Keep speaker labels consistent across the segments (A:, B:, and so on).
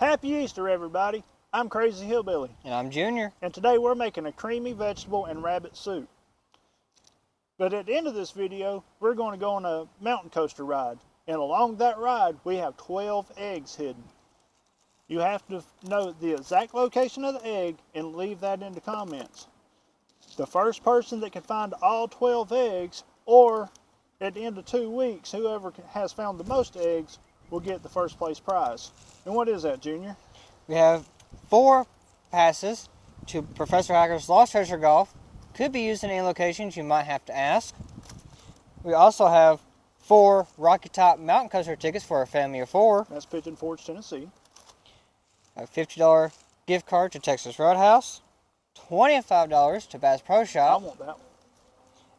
A: Happy Easter, everybody. I'm Crazy Hillbilly.
B: And I'm Junior.
A: And today we're making a creamy vegetable and rabbit soup. But at the end of this video, we're going to go on a mountain coaster ride. And along that ride, we have 12 eggs hidden. You have to know the exact location of the egg and leave that in the comments. The first person that can find all 12 eggs, or at the end of 2 weeks, whoever has found the most eggs will get the first place prize. And what is that, Junior?
B: We have 4 passes to Professor Hacker's Lost Treasure Golf. Could be used in any locations, you might have to ask. We also have 4 Rocky Top Mountain Coaster tickets for a family of 4.
A: That's Pigeon Forge, Tennessee.
B: A $50 gift card to Texas Roadhouse. $25 to Bass Pro Shop.
A: I want that one.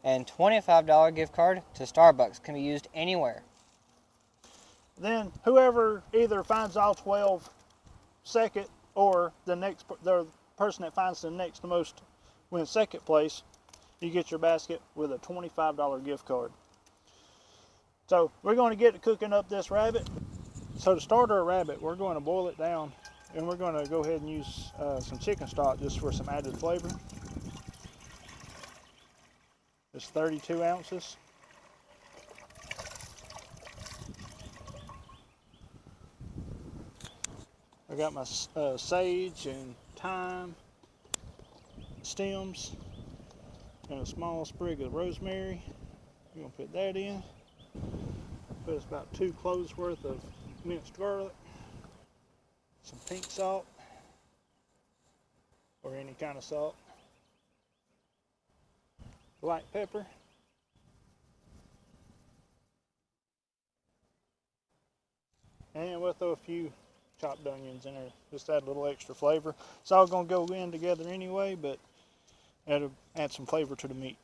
B: And $25 gift card to Starbucks. Can be used anywhere.
A: Then whoever either finds all 12 second, or the person that finds the next most wins second place, you get your basket with a $25 gift card. So we're going to get to cooking up this rabbit. So to start our rabbit, we're going to boil it down, and we're going to go ahead and use some chicken stock just for some added flavor. It's 32 ounces. I got my sage and thyme stems and a small sprig of rosemary. We're going to put that in. Put us about 2 cloves worth of minced garlic, some pink salt, or any kind of salt, black pepper, and we'll throw a few chopped onions in there, just add a little extra flavor. It's all going to go in together anyway, but it'll add some flavor to the meat.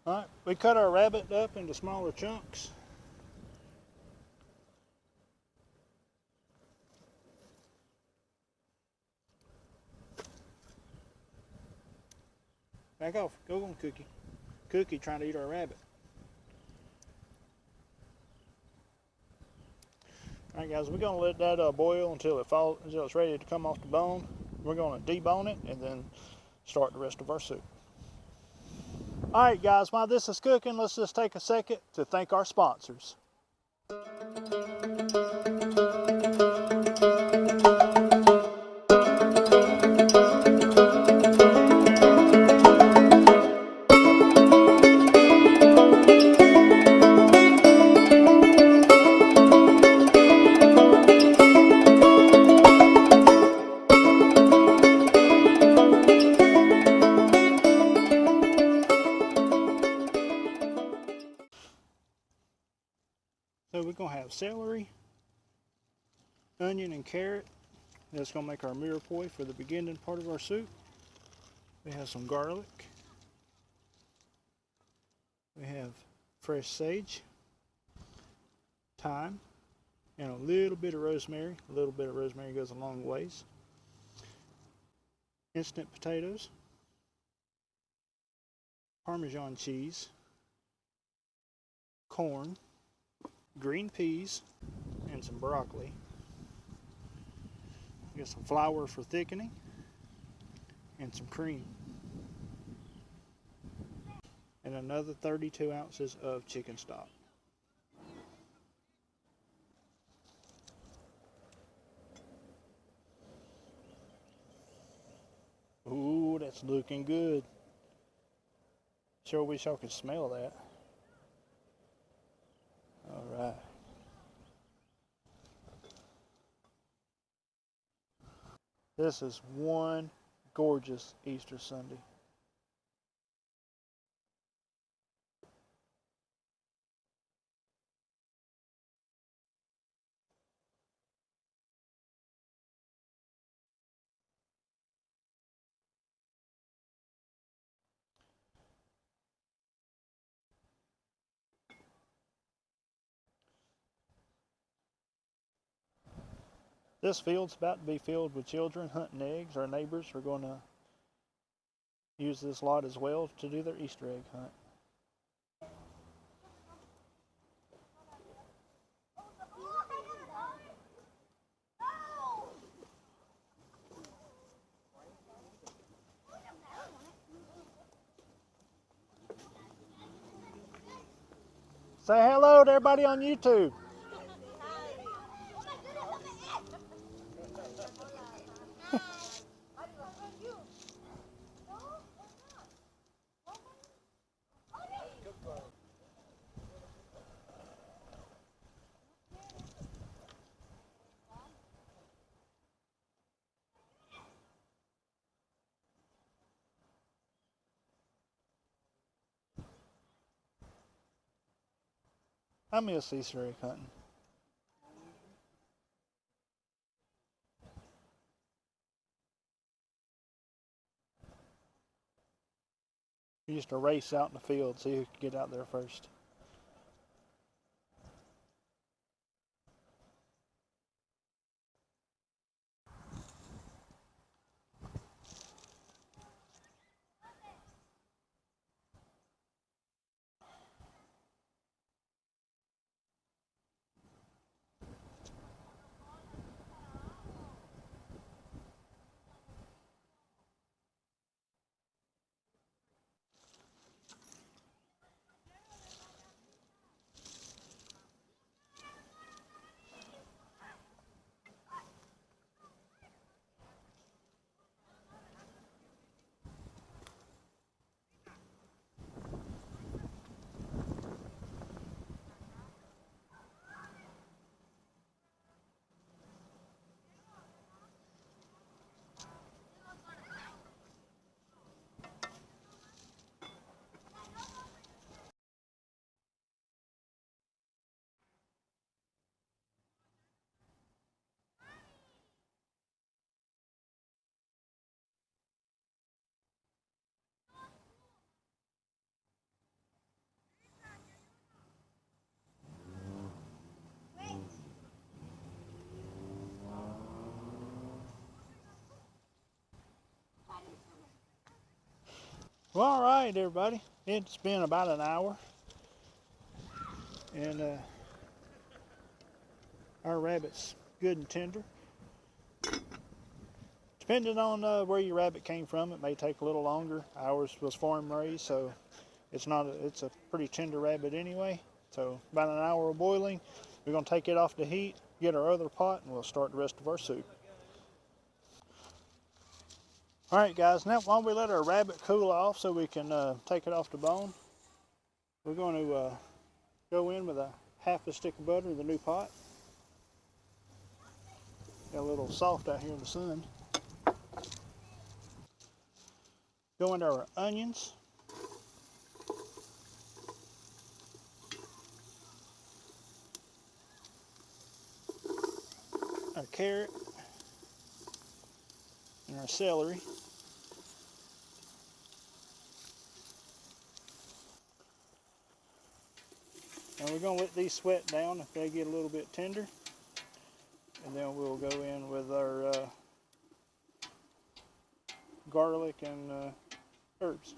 A: Alright, we cut our rabbit up into smaller chunks. Back off, go on, Cookie. Cookie trying to eat our rabbit. Alright guys, we're going to let that boil until it's ready to come off the bone. We're going to debone it and then start the rest of our soup. Alright guys, while this is cooking, let's just take a second to thank our sponsors. So we're going to have celery, onion, and carrot. That's going to make our mirepoix for the beginning part of our soup. We have some garlic. We have fresh sage, thyme, and a little bit of rosemary. A little bit of rosemary goes a long ways. Instant potatoes, Parmesan cheese, corn, green peas, and some broccoli. We got some flour for thickening and some cream, and another 32 ounces of chicken stock. Ooh, that's looking good. Sure wish I could smell that. All right. This is one gorgeous Easter Sunday. This field's about to be filled with children hunting eggs. Our neighbors are going to use this lot as well to do their Easter egg hunt. Say hello to everybody on YouTube. I miss Easter egg hunting. We used to race out in the field, see who could get out there first. Well, all right, everybody. It's been about an hour, and our rabbit's good and tender. Depending on where your rabbit came from, it may take a little longer. Ours was farm raised, so it's a pretty tender rabbit anyway. So about an hour of boiling, we're gonna take it off the heat, get our other pot, and we'll start the rest of our soup. All right, guys. Now, while we let our rabbit cool off, so we can take it off the bone, we're going to go in with a half a stick of butter in the new pot. Got a little soft out here in the sun. Go into our onions. Our carrot. And our celery. And we're going to let these sweat down if they get a little bit tender. And then we'll go in with our garlic and herbs.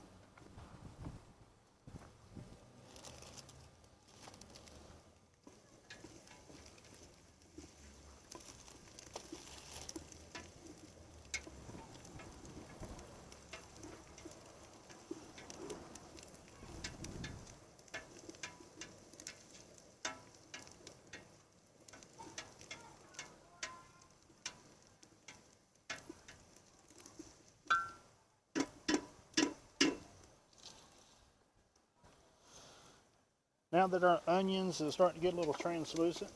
A: Now that our onions are starting to get a little translucent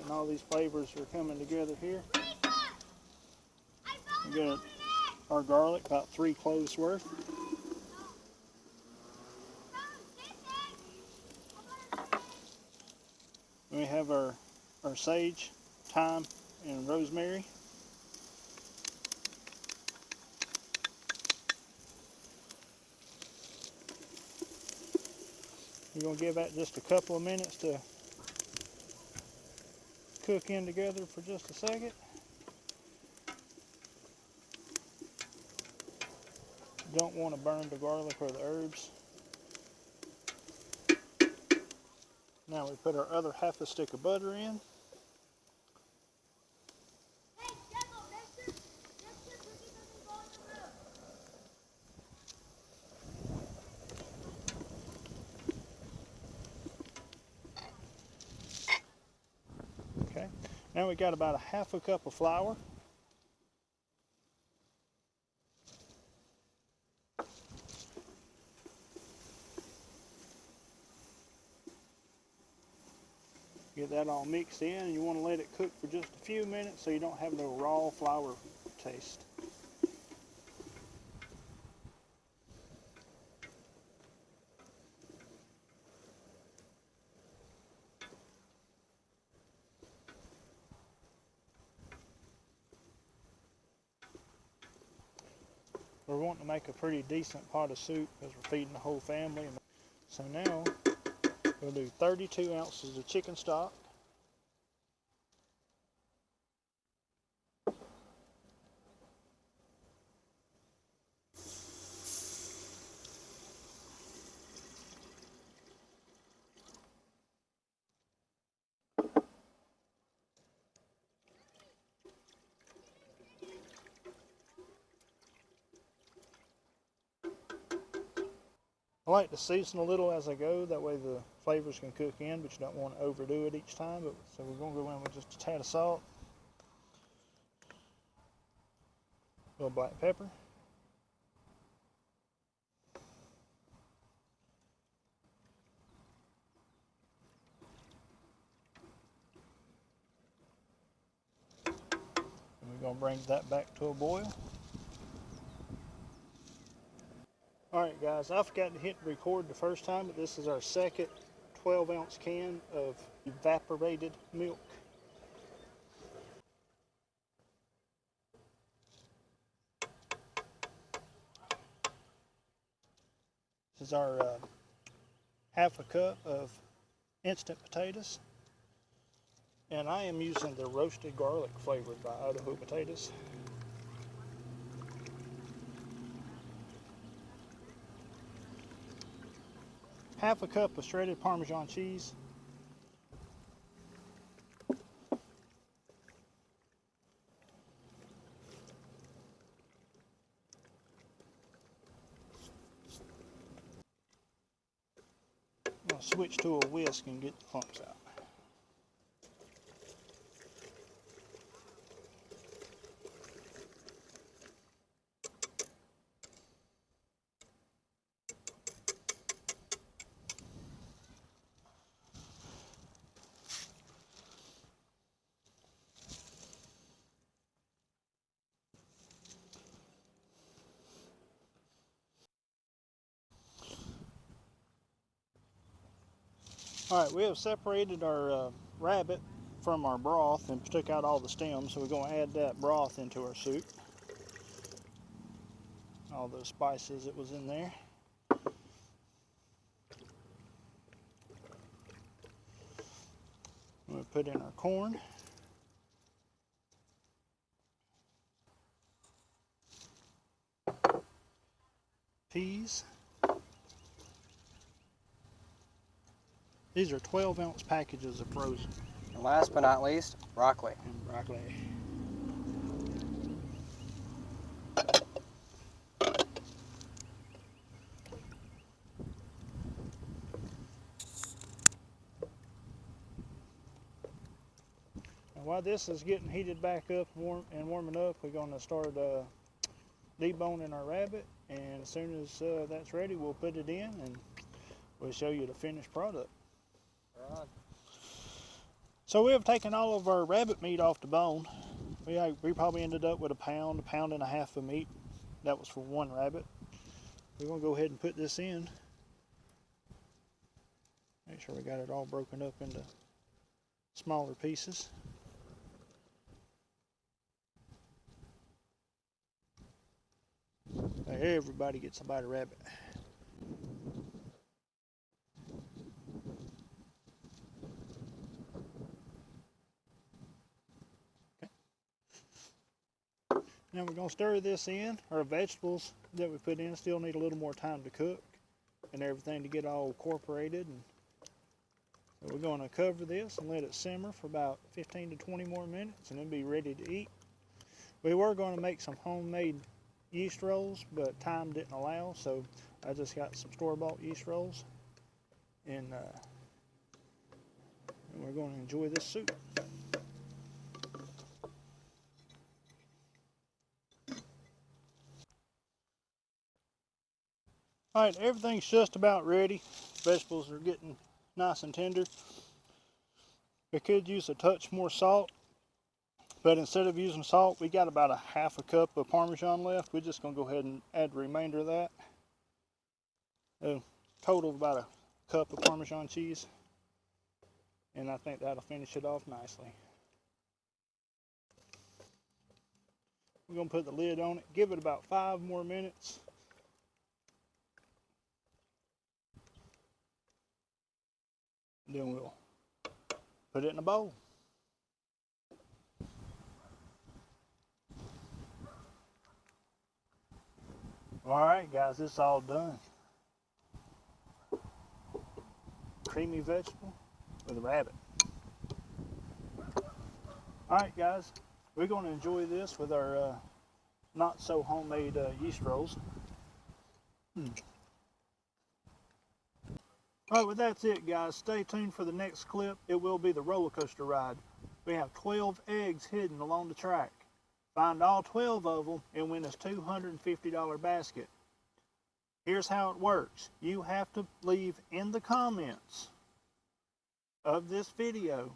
A: and all these flavors are coming together here, we got our garlic, about 3 cloves worth. And we have our sage, thyme, and rosemary. We're going to give that just a couple of minutes to cook in together for just a second. Don't want to burn the garlic or the herbs. Now we put our other half a stick of butter in. Now we got about a half a cup of flour. Get that all mixed in, and you want to let it cook for just a few minutes so you don't have no raw flour taste. We're wanting to make a pretty decent pot of soup because we're feeding the whole family. So now we'll do 32 ounces of chicken stock. I like to season a little as I go, that way the flavors can cook in, but you don't want to overdo it each time. So we're going to go in with just a tad of salt, a little black pepper, and we're going to bring that back to a boil. Alright guys, I forgot to hit record the first time, but this is our second 12-ounce can of evaporated milk. This is our half a cup of instant potatoes. And I am using the roasted garlic flavored by Idaho Potatoes. Half a cup of shredded Parmesan cheese. I'll switch to a whisk and get the clumps out. Alright, we have separated our rabbit from our broth and took out all the stems, so we're going to add that broth into our soup. All those spices that was in there. We'll put in our corn. Peas. These are 12-ounce packages of frozen.
B: And last but not least, broccoli.
A: And broccoli. While this is getting heated back up and warming up, we're going to start deboning our rabbit, and as soon as that's ready, we'll put it in and we'll show you the finished product.
B: Right.
A: So we have taken all of our rabbit meat off the bone. We probably ended up with a pound and a half of meat. That was for one rabbit. We're going to go ahead and put this in. Make sure we got it all broken up into smaller pieces. Everybody gets a bite of rabbit. Okay. Now we're going to stir this in. Our vegetables that we put in still need a little more time to cook and everything to get all incorporated. And so we're going to cover this and let it simmer for about 15 to 20 more minutes and then be ready to eat. We were going to make some homemade yeast rolls, but time didn't allow, so I just got some store-bought yeast rolls, and we're going to enjoy this soup. All right, everything's just about ready. Vegetables are getting nice and tender. We could use a touch more salt, but instead of using salt, we got about a half a cup of Parmesan left. We're just gonna go ahead and add the remainder of that. A total of about a cup of Parmesan cheese. And I think that'll finish it off nicely. We're gonna put the lid on it, give it about 5 more minutes. And then we'll put it in a bowl. All right, guys, it's all done. Creamy vegetable with a rabbit. All right, guys, we're going to enjoy this with our not so homemade yeast rolls. All right, well, that's it, guys. Stay tuned for the next clip. It will be the roller coaster ride. We have 12 eggs hidden along the track. Find all 12 of them and win this $250 basket. Here's how it works. You have to leave in the comments of this video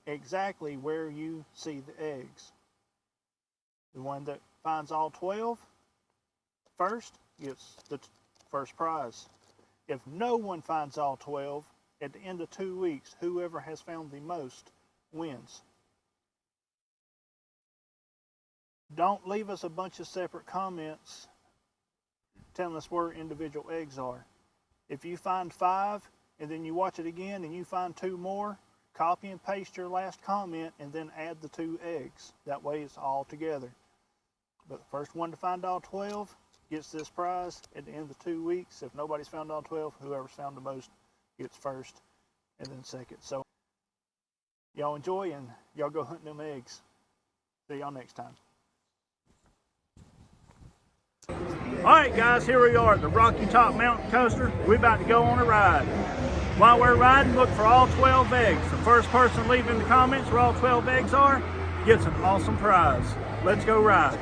A: exactly where you see the eggs. The one that finds all 12 first gets the first prize. If no one finds all 12, at the end of 2 weeks, whoever has found the most wins. Don't leave us a bunch of separate comments telling us where individual eggs are. If you find 5 and then you watch it again and you find 2 more, copy and paste your last comment and then add the 2 eggs. That way it's all together. But the first one to find all 12 gets this prize at the end of 2 weeks. If nobody's found all 12, whoever's found the most gets first and then second. So y'all enjoy and y'all go hunting them eggs. See y'all next time. Alright guys, here we are at the Rocky Top Mountain Coaster. We're about to go on a ride. While we're riding, look for all 12 eggs. The first person leaving the comments where all 12 eggs are gets an awesome prize. Let's go ride.